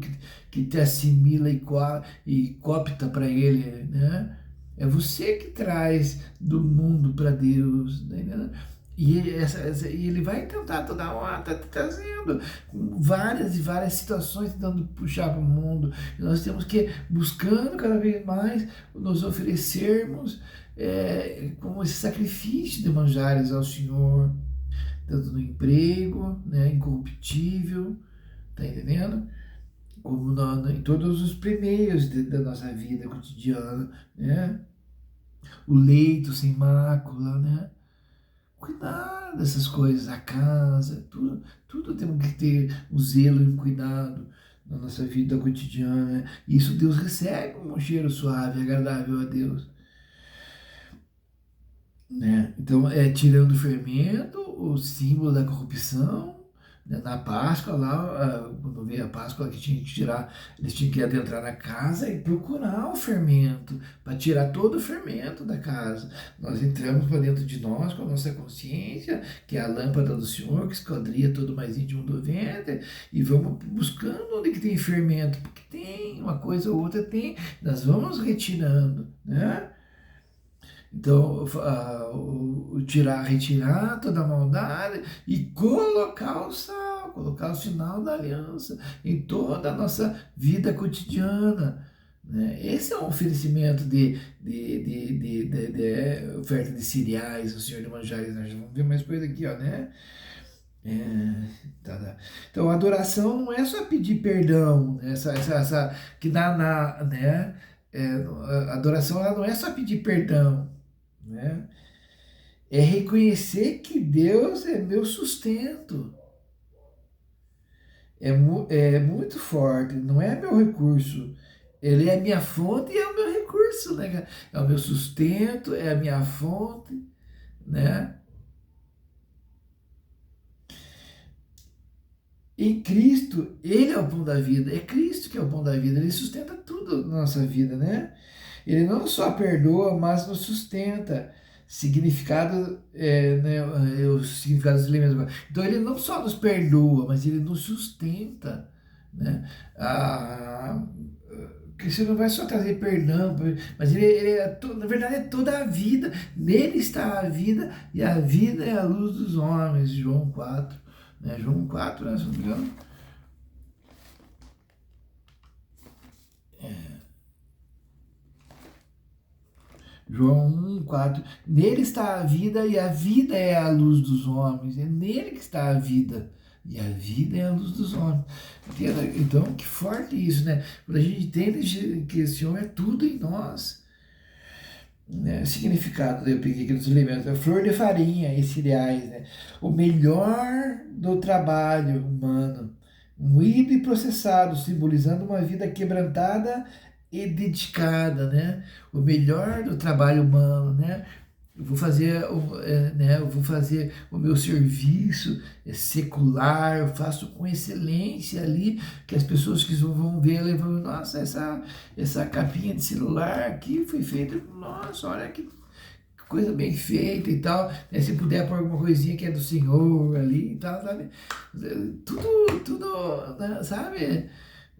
que te assimila e copta para ele, né? É você que traz do mundo para Deus, né? E ele vai tentar toda hora, tá trazendo várias e várias situações tentando puxar para o mundo. E nós temos que ir buscando cada vez mais nos oferecermos como esse sacrifício de manjares ao Senhor, tanto no emprego, né, incorruptível, tá entendendo? Como em todos os primeiros da nossa vida cotidiana, né? O leito sem mácula, né? Cuidar dessas coisas, a casa, tudo temos que ter o zelo e o cuidado na nossa vida cotidiana. Isso Deus recebe como um cheiro suave, agradável a Deus, né? Então, tirando o fermento, o símbolo da corrupção, né? Na Páscoa, lá, quando veio a Páscoa, que tinha que tirar, eles tinham que adentrar na casa e procurar o fermento, para tirar todo o fermento da casa. Nós entramos para dentro de nós, com a nossa consciência, que é a lâmpada do Senhor, que esquadria todo o mais íntimo do ventre, e vamos buscando onde que tem fermento, porque tem, uma coisa ou outra tem, nós vamos retirando, né? Então, retirar toda a maldade e colocar o sal, colocar o sinal da aliança em toda a nossa vida cotidiana, né? Esse é um oferecimento de oferta de cereais, o Senhor de manjares. Nós vamos ver mais coisa aqui, ó, né? É, tá. Então, a adoração não é só pedir perdão, né? Que né? A adoração ela não é só pedir perdão, né? É reconhecer que Deus é meu sustento. É muito forte, não é meu recurso. Ele é minha fonte e é o meu recurso. isso, né? É o meu sustento, é a minha fonte, né? Em Cristo, Ele é o pão da vida. É Cristo que é o pão da vida. Ele sustenta tudo na nossa vida, né? Ele não só perdoa, mas nos sustenta. Significado, né, o significado dos elementos agora. Então ele não só nos perdoa, mas ele nos sustenta, né? Ah, que você não vai só trazer perdão, mas na verdade é toda a vida. Nele está a vida e a vida é a luz dos homens. João 4, né? João 4, né, se não me engano. João 1, 4. Nele está a vida e a vida é a luz dos homens. É nele que está a vida. E a vida é a luz dos homens. Então, que forte isso, né? Quando a gente entende que esse homem é tudo em nós. Né? Significado, eu peguei aqui nos elementos. A flor de farinha e cereais, né? O melhor do trabalho humano. Moído e processado, simbolizando uma vida quebrantada e dedicada, né? O melhor do trabalho humano, né? Eu vou fazer, né? Eu vou fazer o meu serviço secular, eu faço com excelência ali, que as pessoas que vão ver, ela vão, nossa, essa capinha de celular aqui foi feita, nossa, olha que coisa bem feita e tal, né? Se puder pôr alguma coisinha que é do Senhor ali e tal, sabe? Tudo, né? Sabe?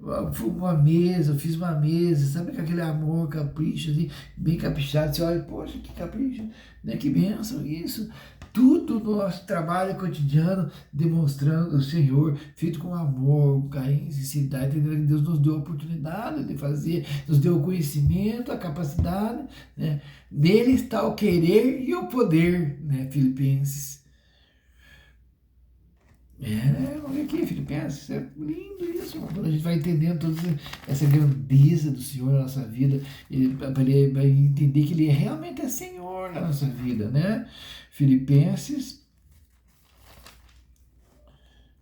Eu fiz uma mesa, sabe, com aquele amor, capricho, assim, bem caprichado, você olha, poxa, que capricho, né, que bênção isso, tudo no nosso trabalho cotidiano, demonstrando o Senhor, feito com amor, com carinho, sinceridade, entendeu? Deus nos deu a oportunidade de fazer, nos deu o conhecimento, a capacidade, né, nele está o querer e o poder, né, Filipenses. Vamos ver aqui, Filipenses, é lindo isso, irmão. Quando a gente vai entendendo toda essa grandeza do Senhor na nossa vida, para ele vai entender que Ele realmente é Senhor na nossa vida, né? Filipenses,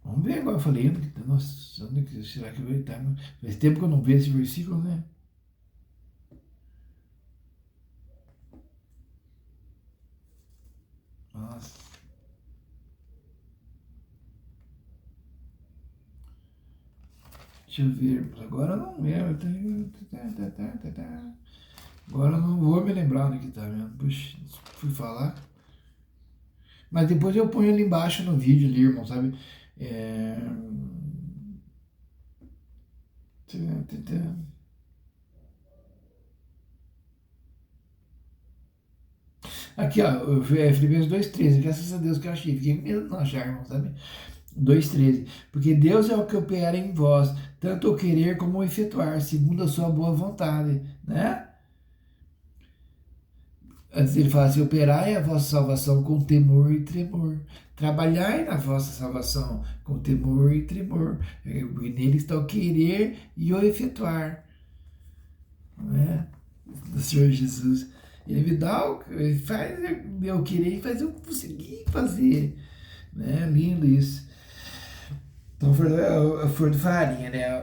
vamos ver agora, eu falei, nossa, onde que será que vai estar? Faz tempo que eu não vejo esse versículo, né? Nossa. Deixa eu ver, agora não lembro. Agora eu não vou me lembrar onde que tá mesmo. Puxa, fui falar. Mas depois eu ponho ali embaixo no vídeo ali, irmão, sabe? É... Aqui, ó, Filipenses 2,13, graças a Deus que eu achei. Fiquei com medo de não achar, irmão, sabe? 2,13. Porque Deus é o que opera em vós, tanto o querer como o efetuar, segundo a sua boa vontade, né? Antes ele fala assim, operai a vossa salvação com temor e tremor. Trabalhai na vossa salvação com temor e tremor. E nele está o querer e o efetuar. Né? Do Senhor Jesus. Ele me dá, ele faz eu querer e faz eu conseguir fazer. Né? Lindo isso. Então, a flor de farinha, né?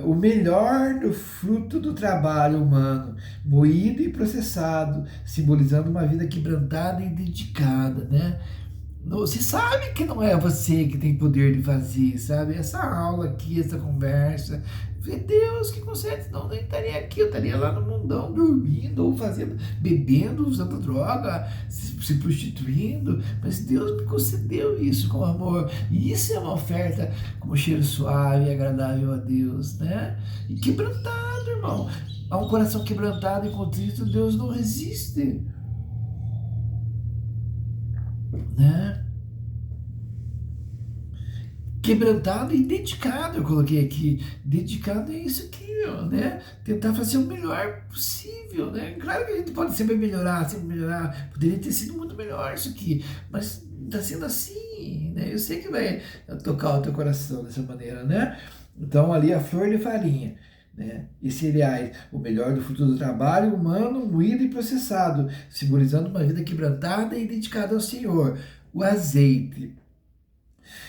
O melhor do fruto do trabalho humano, moído e processado, simbolizando uma vida quebrantada e dedicada, né? Você sabe que não é você que tem poder de fazer, sabe? Essa aula aqui, essa conversa, é Deus que concede, senão eu nem estaria aqui, eu estaria lá no mundão dormindo, ou fazendo, bebendo, usando droga, se prostituindo, mas Deus me concedeu isso com amor, e isso é uma oferta com cheiro suave e agradável a Deus, né? E quebrantado, irmão, a um coração quebrantado e contrito, Deus não resiste, né? Quebrantado e dedicado, eu coloquei aqui. Dedicado é isso aqui, ó, né? Tentar fazer o melhor possível, né? Claro que a gente pode sempre melhorar. Poderia ter sido muito melhor isso aqui, mas está sendo assim, né? Eu sei que vai tocar o teu coração dessa maneira, né? Então ali a flor de farinha, né? E cereais, o melhor do fruto do trabalho humano, moído e processado, simbolizando uma vida quebrantada e dedicada ao Senhor. O azeite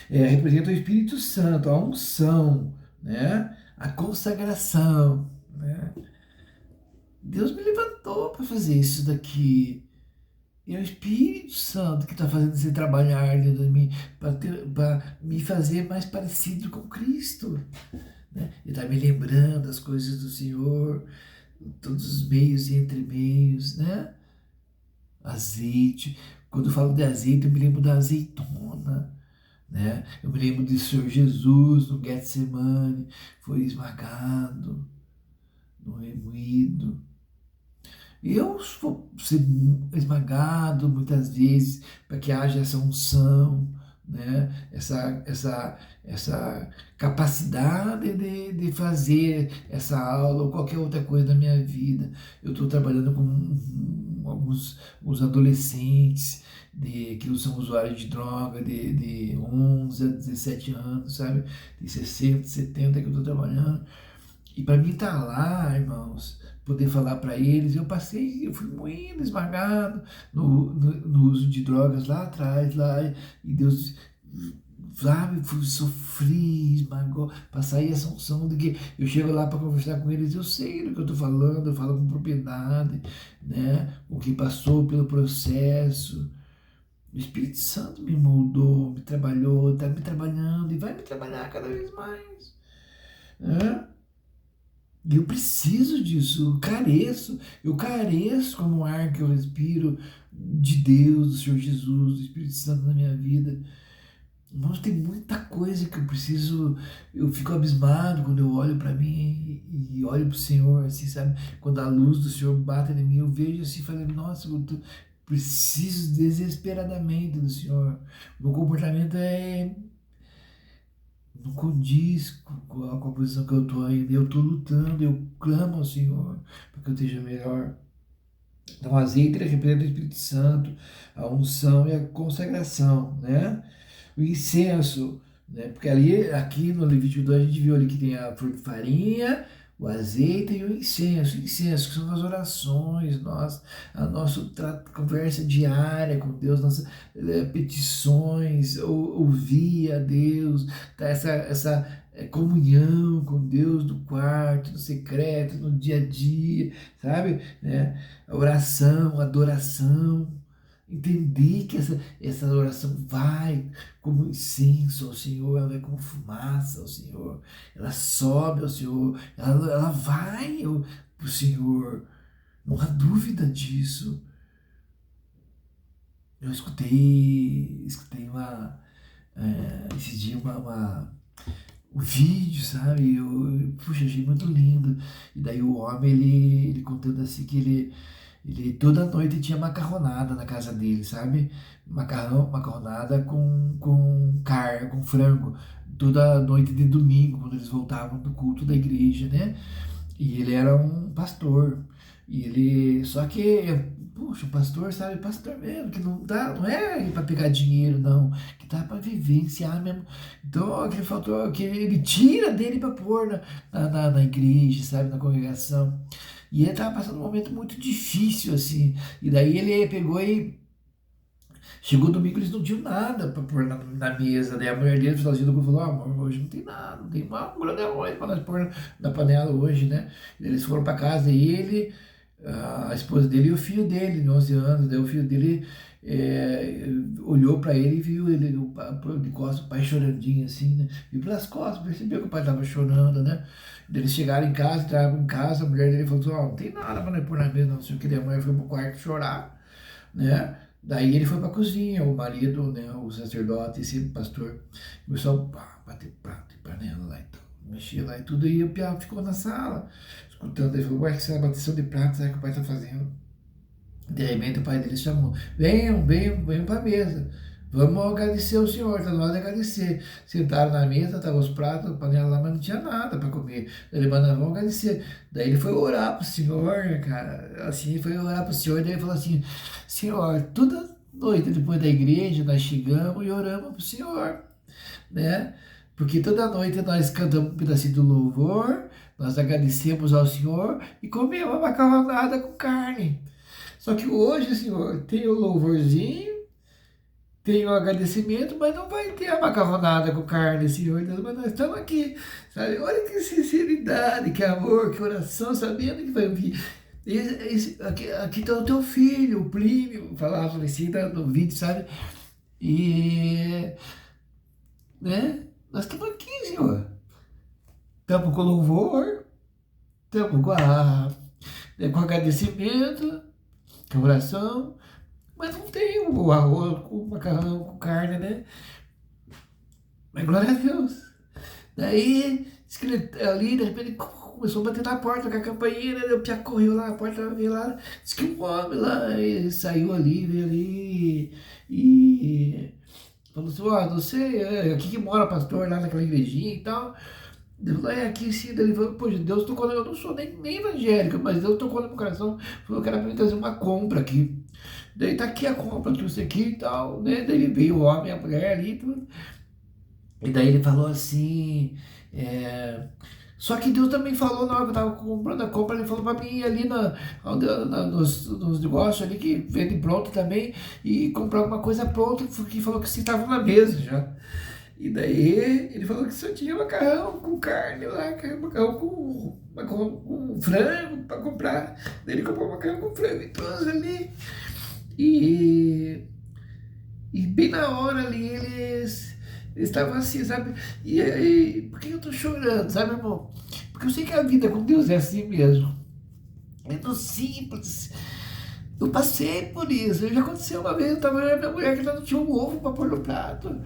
representa o Espírito Santo, a unção, né? A consagração, né? Deus me levantou para fazer isso daqui. E é o Espírito Santo que está fazendo esse trabalhar dentro de mim, para me fazer mais parecido com Cristo. Né? Ele está me lembrando das coisas do Senhor, todos os meios e entre-meios, né? Azeite. Quando eu falo de azeite, eu me lembro da azeitona, né? Eu me lembro do Senhor Jesus no Getsemane, foi esmagado, no remoído. Eu vou ser esmagado muitas vezes para que haja essa unção, né? Essa capacidade de fazer essa aula ou qualquer outra coisa na minha vida. Eu estou trabalhando com alguns adolescentes que são usuários de droga de 11 a 17 anos, sabe? De 60, 70 que eu estou trabalhando. E para mim estar lá, irmãos, poder falar para eles, eu fui moído, esmagado no uso de drogas lá atrás, lá, e Deus, sabe, sofri, esmagou, para sair essa unção de que eu chego lá para conversar com eles, eu sei do que eu estou falando, eu falo com propriedade, né, o que passou pelo processo. O Espírito Santo me moldou, me trabalhou, está me trabalhando e vai me trabalhar cada vez mais, né? E eu preciso disso, eu careço como ar que eu respiro de Deus, do Senhor Jesus, do Espírito Santo na minha vida. Irmãos, tem muita coisa que eu preciso, eu fico abismado quando eu olho para mim e olho para o Senhor, assim, sabe? Quando a luz do Senhor bate em mim, eu vejo assim, falando, nossa, preciso desesperadamente do Senhor. O meu comportamento não condiz com a posição que eu estou ainda. Eu estou lutando, eu clamo ao Senhor para que eu esteja melhor. Então, o azeite ele representa o Espírito Santo, a unção e a consagração, né? O incenso, né? Porque aqui no Levítico 2 a gente viu ali que tem a farinha, o azeite e o incenso. O incenso, que são as orações, a nossa conversa diária com Deus, nossas petições, ouvir a Deus, tá? Essa comunhão com Deus no quarto, no secreto, no dia a dia, sabe? Né? A oração, a adoração. Entender que essa oração vai como incenso ao Senhor, ela vai como fumaça ao Senhor, ela sobe ao Senhor, ela vai para o Senhor, não há dúvida disso. Eu escutei esse dia um vídeo, sabe? Puxa, achei muito lindo. E daí o homem, ele contando assim que ele toda noite tinha macarronada na casa dele, sabe? Macarronada com frango. Toda noite de domingo, quando eles voltavam do culto da igreja, né? E ele era um pastor. Só que, puxa, o pastor, sabe? Pastor mesmo, que não é para pegar dinheiro, não. Que tá para vivenciar mesmo. Então, que faltou, que ele tira dele para pôr na igreja, sabe? Na congregação. E ele estava passando um momento muito difícil, assim. E daí ele pegou e chegou domingo, eles não tinham nada para pôr na mesa. Daí a mulher dele falou, amor, hoje não tem nada, não tem uma grande arroz para nós pôr na panela hoje, né? E eles foram para casa e ele, a esposa dele e o filho dele, de 11 anos, daí o filho dele olhou para ele e viu ele de costas, o pai chorandinho assim, né? Viu pelas costas, percebeu que o pai estava chorando, né? Eles chegaram em casa, entraram em casa, a mulher dele falou, não tem nada para nós pôr na mesa, não sei o que. A mulher foi pro quarto chorar, né? Daí ele foi para a cozinha, o marido, né, o sacerdote, esse pastor, começou a bater prato e panela lá e tudo, mexia lá e tudo, e o piá ficou na sala, escutando, ele falou, ué, que essa bateção de prato, sabe o que o pai está fazendo? De repente o pai dele chamou, venham para a mesa, vamos agradecer ao Senhor, está na hora de agradecer. Sentaram na mesa, estavam os pratos, a panela lá, mas não tinha nada para comer. Ele mandou, vamos agradecer. Daí ele foi orar para o Senhor, cara, assim, foi orar para o Senhor, daí ele falou assim, Senhor, toda noite depois da igreja nós chegamos e oramos para o Senhor, né? Porque toda noite nós cantamos um pedacinho do louvor, nós agradecemos ao Senhor e comemos uma macarronada com carne. Só que hoje, Senhor, tem o louvorzinho, tem o agradecimento, mas não vai ter a macarronada com carne, Senhor Deus, mas nós estamos aqui, sabe? Olha que sinceridade, que amor, que oração, sabendo que vai vir Aqui tá o teu filho, o Plínio, falava assim no vídeo, sabe? E, né? Nós estamos aqui, Senhor. Estamos com louvor, estamos com agradecimento, com oração, mas não tem o arroz com o macarrão com carne, né? Mas glória a Deus. Daí, diz que ele ali, de repente, começou a bater na porta com a campainha, né? O Pia correu lá, a porta veio lá, disse que um homem lá saiu ali, veio ali e falou assim, ó, não sei, aqui que mora pastor lá naquela igrejinha e tal. Deus falou, aqui sim, ele falou, poxa, Deus tocou, eu não sou nem evangélico, mas Deus tocou no meu coração, falou que era pra mim trazer uma compra aqui. Daí tá aqui a compra, trouxe aqui e tal, né? Daí veio o homem, a mulher ali e tudo. E daí ele falou assim, só que Deus também falou na hora que eu tava comprando a compra, ele falou pra mim ir ali nos negócios ali que vende pronto também e comprar alguma coisa pronta, que falou que se estava na mesa já. E daí ele falou que só tinha macarrão com carne lá, macarrão com frango para comprar. Daí ele comprou macarrão com frango e todos ali. E, e bem na hora ali eles estavam assim, sabe? E aí, por que eu tô chorando, sabe, irmão? Porque eu sei que a vida com Deus é assim mesmo. É no simples. Eu passei por isso. Já aconteceu uma vez, eu tava olhando minha mulher que ela não tinha um ovo para pôr no prato.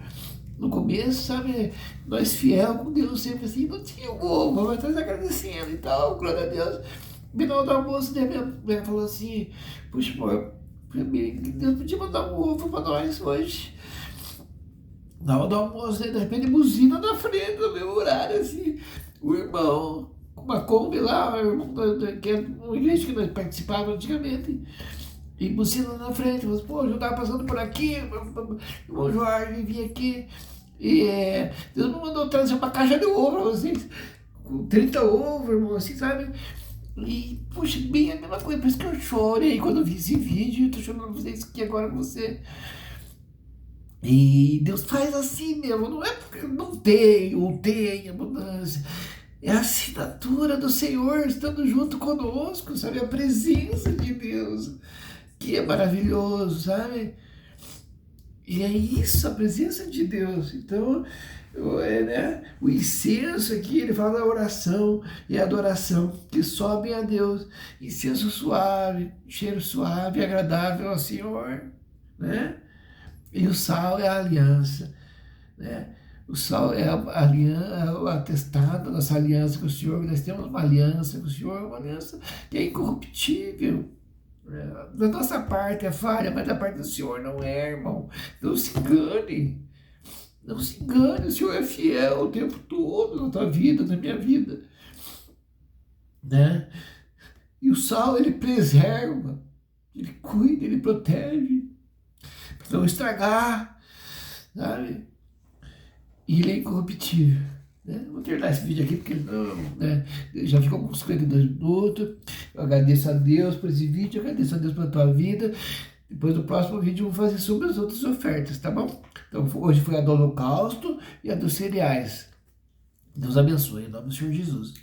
No começo, sabe, nós fiel com Deus sempre assim, não tinha um ovo, mas estamos agradecendo e tal, glória a Deus. No final do almoço, né, minha mulher falou assim, puxa, amor, Deus podia mandar um ovo para nós hoje. Na hora do almoço, né, de repente, buzina na frente do meu horário, assim, o irmão, com uma Kombi lá, o irmão que é uma igreja que nós participávamos antigamente, e buzina na frente, falou, pô, eu tava passando por aqui, o irmão Jorge vinha aqui, e Deus me mandou trazer uma caixa de ovo pra vocês, com 30 ovos, irmão, assim, sabe? E, puxa, bem a mesma coisa, por isso que eu chorei quando eu vi esse vídeo, eu tô chorando pra vocês aqui agora com você. E Deus faz assim mesmo, não é porque não tem ou tem abundância, é a assinatura do Senhor estando junto conosco, sabe? A presença de Deus, que é maravilhoso, sabe? E é isso, a presença de Deus. Então, né? O incenso aqui, ele fala da oração e adoração, que sobem a Deus. Incenso suave, cheiro suave, agradável ao Senhor, né? E o sal é a aliança, né? O sal é a aliança, o atestado da nossa aliança com o Senhor. Nós temos uma aliança com o Senhor, uma aliança que é incorruptível. Da nossa parte é falha, mas da parte do Senhor não é, irmão. Não se engane. Não se engane, o Senhor é fiel o tempo todo na tua vida, na minha vida. Né? E o sal, ele preserva, ele cuida, ele protege, para não estragar, sabe? E ele é incorruptível. Né? Vou terminar esse vídeo aqui porque não, né? Já ficou com 52 minutos. Eu agradeço a Deus por esse vídeo, eu agradeço a Deus pela tua vida. Depois do próximo vídeo eu vou fazer sobre as outras ofertas, tá bom? Então hoje foi a do holocausto e a dos cereais. Deus abençoe, em nome do Senhor Jesus.